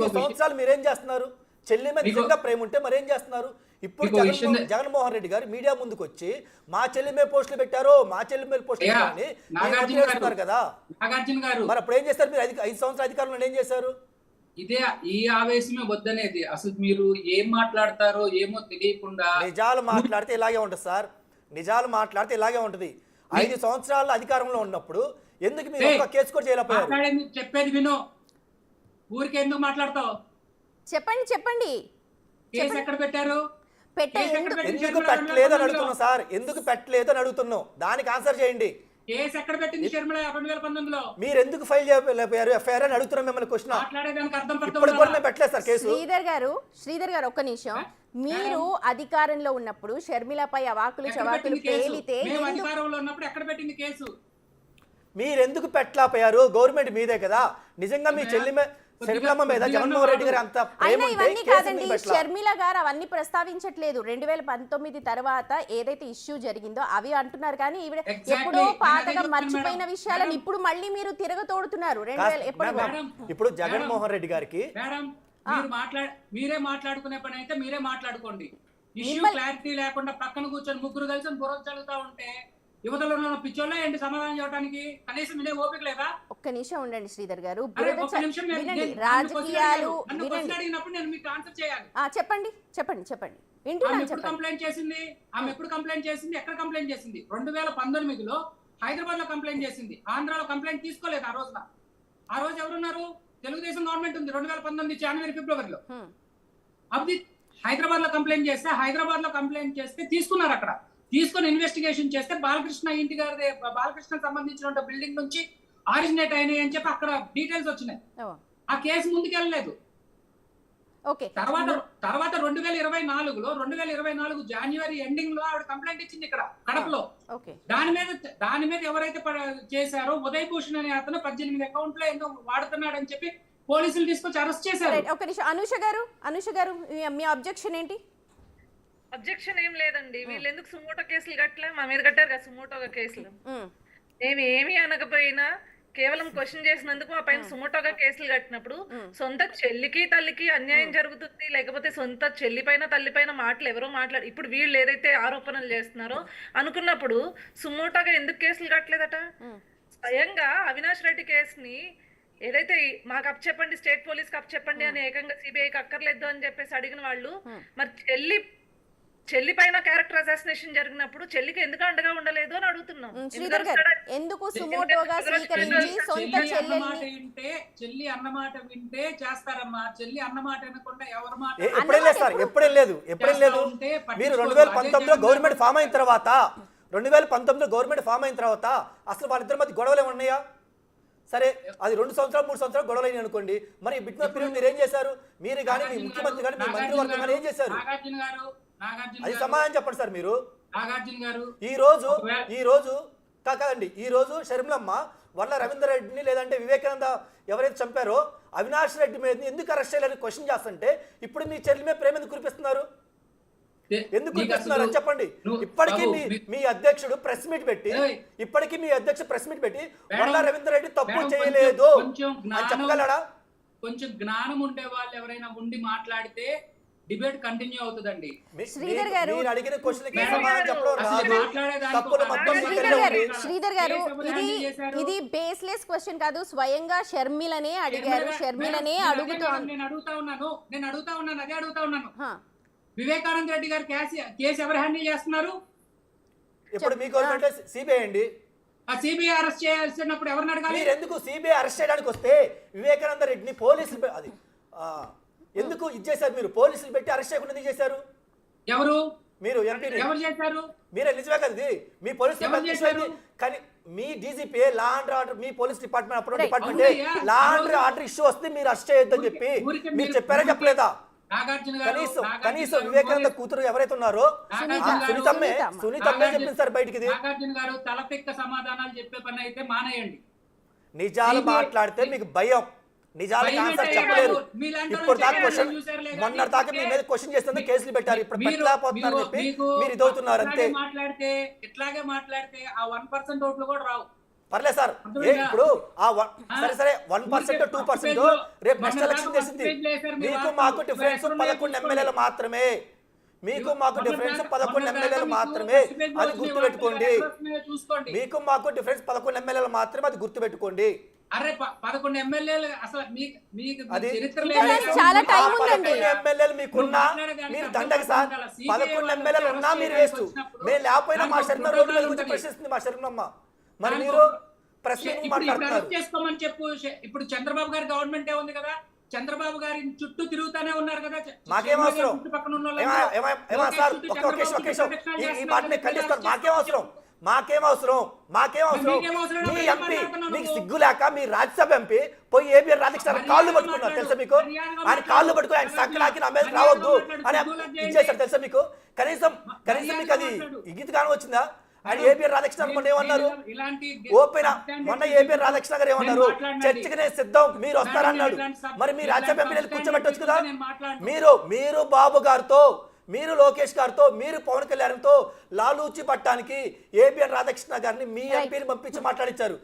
5 సంవత్సరాలు మీరేం చేస్తున్నారు? చెల్లి మీద నిజంగా ప్రేమ ఉంటే మరేం చేస్తున్నారు? ఇప్పుడు జగన్మోహన్ రెడ్డి గారు మీడియా ముందుకు వచ్చి మా చెల్లి మీద పోస్టులు పెట్టారు, మా చెల్లి మీద పోస్టులు పెట్టారని కదా. మరి అప్పుడు ఏం చేస్తారు మీరు? 5 సంవత్సరాల అధికారంలో ఏం చేశారు? ఇదే ఈ ఆవేశమే వద్దనేది. అసలు మీరు ఏం మాట్లాడతారో ఏమో తెలియకుండా నిజాలు మాట్లాడితే ఇలాగే ఉంటుంది సార్. నిజాలు మాట్లాడితే ఇలాగే ఉంటది. 5 సంవత్సరాల అధికారంలో ఉన్నప్పుడు ఎందుకు మీరు ఒక్క కేసు కూడా చేయలేకపోయారు? చెప్పేది విను. ఊరికే ఎందుకు మాట్లాడతావు? చెప్పండి. కేసు ఎక్కడ పెట్టారు? ఎందుకు పెట్టలేదు అని అడుగుతున్నాం సార్. ఎందుకు పెట్టలేదు అని అడుగుతున్నాం. దానికి ఆన్సర్ చేయండి. కేసు ఎక్కడ పెట్టింది షర్మిల 2019లో? మీరు ఎందుకు ఫైల్ చేయలేకపోయారు ఎఫ్ఐఆర్ అని అడుగుతున్నాం మిమ్మల్ని క్వశ్చన్. మాట్లాడేదానికి అర్థం ఇప్పుడు కూడా మేము పెట్టలేదు సార్ కేసు. శ్రీధర్ గారు ఒక్క నిమిషం. మీరు అధికారంలో ఉన్నప్పుడు షర్మిలపై అవాకులు చవాకులు పేలితే అధికారంలో ఉన్నప్పుడు ఎక్కడ పెట్టింది కేసు? మీరు ఎందుకు పెట్టలేకపోయారు? గవర్నమెంట్ మీదే కదా. నిజంగా మీ షర్మిలమ్మ మీద జగన్మోహన్ రెడ్డి గారు అంత ఇవన్నీ కాదండి. షర్మిల గారు అవన్నీ ప్రస్తావించట్లేదు. 2019 తర్వాత ఏదైతే ఇష్యూ జరిగిందో అవి అంటున్నారు. కానీ ఈవిడ ఎప్పుడో పాతగా మర్చిపోయిన విషయాలను ఇప్పుడు మళ్ళీ మీరు తిరగతోడుతున్నారు. ఇప్పుడు జగన్మోహన్ రెడ్డి గారికి మీరే మాట్లాడుకునే పని అయితే మీరే మాట్లాడుకోండి. ఇష్యూ క్లారిటీ లేకుండా పక్కన కూర్చొని ముగ్గురు కలిసి బుర్ర చదువుతా ఉంటే యువతలో ఉన్న పిచ్చోళ్ళే ఏంటి సమాధానం చెప్పడానికి? కనీసం ఇదే ఓపిక లేదా? ఒక్క నిమిషం ఉండండి శ్రీధర్ గారు. రాజకీయాలు అడిగినప్పుడు నేను మీకు ఆన్సర్ చేయాలి. చెప్పండి. ఎప్పుడు కంప్లైంట్ చేసింది? ఆమె ఎప్పుడు కంప్లైంట్ చేసింది? ఎక్కడ కంప్లైంట్ చేసింది? 2019లో హైదరాబాద్ లో కంప్లైంట్ చేసింది. ఆంధ్రాలో కంప్లైంట్ తీసుకోలేదు. ఆ రోజు ఎవరున్నారు? తెలుగుదేశం గవర్నమెంట్ ఉంది. 2019 జనవరి ఫిబ్రవరిలో అది హైదరాబాద్ లో కంప్లైంట్ చేస్తే తీసుకున్నారు. అక్కడ తీసుకొని ఇన్వెస్టిగేషన్ చేస్తే బాలకృష్ణ ఇంటి గారి బాలకృష్ణ సంబంధించిన బిల్డింగ్ నుంచి ఆరిజినేట్ అయినాయి అని చెప్పి అక్కడ డీటెయిల్స్ వచ్చినాయి. ఆ కేసు ముందుకెళ్ళలేదు. తర్వాత 2024 జనవరి ఎండింగ్ లో ఆవిడ కంప్లైంట్ ఇచ్చింది ఇక్కడ కడపలో. దాని మీద ఎవరైతే చేశారో ఉదయ్ భూషణ్ అనే అతను 18 అకౌంట్ లో ఎన్నో వాడుతున్నాడు అని చెప్పి పోలీసులు తీసుకొచ్చి అరెస్ట్ చేశారు. అనూష గారు మీ అబ్జెక్షన్ ఏంటి? అబ్జెక్షన్ ఏం లేదండి. వీళ్ళు ఎందుకు సుమోటో కేసులు కట్టలే? మా మీద కట్టారు కదా సుమోటోగా కేసులు. మేము ఏమి అనకపోయినా కేవలం క్వశ్చన్ చేసినందుకు ఆ పైన సుమోటోగా కేసులు కట్టినప్పుడు సొంత చెల్లికి తల్లికి అన్యాయం జరుగుతుంది, లేకపోతే సొంత చెల్లి పైన తల్లి పైన మాటలు ఎవరో ఇప్పుడు వీళ్ళు ఏదైతే ఆరోపణలు చేస్తున్నారో అనుకున్నప్పుడు సుమోటోగా ఎందుకు కేసులు కట్టలేదట? స్వయంగా అవినాష్ రెడ్డి కేసుని ఏదైతే మాకు అప్పచెప్పండి, స్టేట్ పోలీస్ కి అప్పచెప్పండి అని ఏకంగా సిబిఐకి అక్కర్లేదు అని చెప్పేసి అడిగిన వాళ్ళు, మరి చెల్లి పైన క్యారెక్టర్ అసాసినేషన్ జరిగినప్పుడు చెల్లికి ఎందుకు అండగా ఉండలేదు అని అడుగుతున్నాం. ఎందుకు సుమోటోగా స్వీకరించి సొంత చెల్లి అన్నమాట వింటే చేస్తారమ్మా. చెల్లి అన్నమాట వినకుండా ఎవరి మాట ఎప్పుడేం లేదు. మీరు 2019లో గవర్నమెంట్ ఫామ్ అయిన తర్వాత 2019లో గవర్నమెంట్ ఫామ్ అయిన తర్వాత అసలు వాళ్ళిద్దరి మధ్య గొడవలు ఏమి ఉన్నాయా? సరే, అది 2 సంవత్సరాలు 3 సంవత్సరాలు గొడవలు అయినాయి అనుకోండి. మరి బిట్న పీరియడ్ మీరు ఏం చేశారు? మీరు కానీ మీ ముఖ్యమంత్రి కానీ మీ మంత్రివర్గం కానీ ఏం చేశారు? అది సమాధానం చెప్పండి సార్. మీరు ఈ రోజు కాదండి, ఈ రోజు షర్మిలమ్మ వల్ల రవీందర్ రెడ్డిని లేదంటే వివేకానంద ఎవరైతే చంపారో అవినాష్ రెడ్డి మీద ఎందుకు అరెస్ట్ చేయాలని క్వశ్చన్ చేస్తుంటే ఇప్పుడు మీ చెల్లి మీద ప్రేమ ఎందుకు కురిపిస్తున్నారు? ఎందుకు కురిపిస్తున్నారు అని చెప్పండి. ఇప్పటికీ మీ అధ్యక్షుడు ప్రెస్ మీట్ పెట్టి వల్ల రవీందర్ రెడ్డి తప్పు చేయలేదు అని చెప్పగలడా? కొంచెం జ్ఞానం ఉండే వాళ్ళు ఎవరైనా ఉండి మాట్లాడితే డిబేట్ కంటిన్యూ అవుతుందండి. శ్రీధర్ గారు ఇది బేస్లెస్ క్వశ్చన్ కాదు. స్వయంగా షర్మిలనే అడిగారు. షర్మిలనే నేను అడుగుతా ఉన్నాను. వివేకానంద రెడ్డి గారు కేసు ఎవరు హ్యాండిల్ చేస్తున్నారు? ఇప్పుడు మీ గవర్నమెంట్ సిబిఐ అండి. సిబిఐ అరెస్ట్ చేయాల్సినప్పుడు ఎవరిని అడగాలి? మీరు ఎందుకు సిబిఐ అరెస్ట్ చేయడానికి వస్తే వివేకానంద రెడ్డిని పోలీసులు అది ఎందుకు ఇచ్చేసారు? మీరు పోలీసులు పెట్టి అరెస్ట్ చేయకుండా ఎందుకు చేశారు? ఎవరు? మీరు ఎంపీ ఎవరు చేశారు? మీరే. నిజమే కదా, మీ పోలీసులు. కానీ మీ డీజీపీ లా అండ్ ఆర్డర్, మీ పోలీస్ డిపార్ట్మెంట్ అప్పుడు department law and order issue వస్తే మీరు అరెస్ట్ చేయొద్దని చెప్పి మీరు చెప్పారా చెప్పలేదా? కనీసం వివేకానంద కూతురు ఎవరైతే ఉన్నారో సునీతమ్మే చెప్పింది సార్ బయటికి. నాగార్జున గారు తలపెక్క సమాధానాలు చెప్పే పని అయితే మానేయండి. నిజాలు మాట్లాడితే మీకు భయం. నిజాలకు ఆన్సర్ చెప్పలేరు. ఇప్పుడు దాకా క్వశ్చన్ మొన్న దాకా మీ మీద క్వశ్చన్ చేస్తుంటే కేసులు పెట్టారు. ఇప్పుడు పెట్టలేకపోతున్నారు చెప్పి మీరు ఇదవుతున్నారు అంతే. ఇట్లాగే మాట్లాడితే ఆ 1% ఓట్లు కూడా రావు. పర్లేదు సార్. ఇప్పుడు సరే 1% 2% రేపు నెక్స్ట్ ఎలక్షన్ చేసింది. మీకు మాకు డిఫరెన్స్ 11 ఎమ్మెల్యేలు మాత్రమే. మీకు మాకు డిఫరెన్స్ 11 ఎమ్మెల్యేలు మాత్రమే, అది గుర్తుపెట్టుకోండి. మీకు మాకు డిఫరెన్స్ 11 ఎమ్మెల్యేలు మాత్రమే, అది గుర్తుపెట్టుకోండి. అరే 11 ఎమ్మెల్యేలు అసలు మీకు అది చరిత్ర చాలా టైం ఉందండి. 11 ఎమ్మెల్యేలు మీకున్నా మీరు దండగ సార్. 11 ఎమ్మెల్యేలు ఉన్నా మీరు వేస్ట్. మేము లేకపోయినా మా శర్మ రోడ్డు మీద గురించి ప్రశ్నిస్తుంది మా శర్మమ్మ. మరి మీరు ప్రశ్న మాట్లాడుతున్నారు. చేసుకోమని చెప్పు. ఇప్పుడు చంద్రబాబు గారి గవర్నమెంట్ ఉంది కదా, చంద్రబాబు గారి చుట్టూ తిరుగుతానే ఉన్నారు కదా. మాకేం అవసరం సార్? ఈ మాటని ఖండిస్తారు. మాకేం అవసరం? మీ ఎంపీ మీకు సిగ్గు లేక మీ రాజ్యసభ ఎంపీ పోయి ఏబిఎన్ రాధాకృష్ణ కాళ్ళు పట్టుకున్నారు తెలుసా మీకు? ఆయన కాళ్ళు పట్టుకుని ఆయన సంకరాకి నా మీద రావద్దు అని ఇచ్చేసారు తెలుసా మీకు? కనీసం మీకు అది ఇగితగానే వచ్చిందా? ఆయన ఏబిఎన్ రాధాకృష్ణ మొన్న ఏమన్నారు? ఓపెన్ మొన్న ఏబిఎన్ రాధాకృష్ణ గారు ఏమన్నారు? చర్చకి నేను సిద్ధం, మీరు వస్తారన్నాడు. మరి మీ రాజ్యసభ ఎంపీని కూర్చోబెట్టొచ్చు కదా. మీరు బాబు గారితో, మీరు లోకేష్ గారితో, మీరు పవన్ కళ్యాణ్తో లాలూచి పట్టడానికి ఏబిఎన్ రాధాకృష్ణ గారిని మీ ఎంపీని పంపించి మాట్లాడించారు.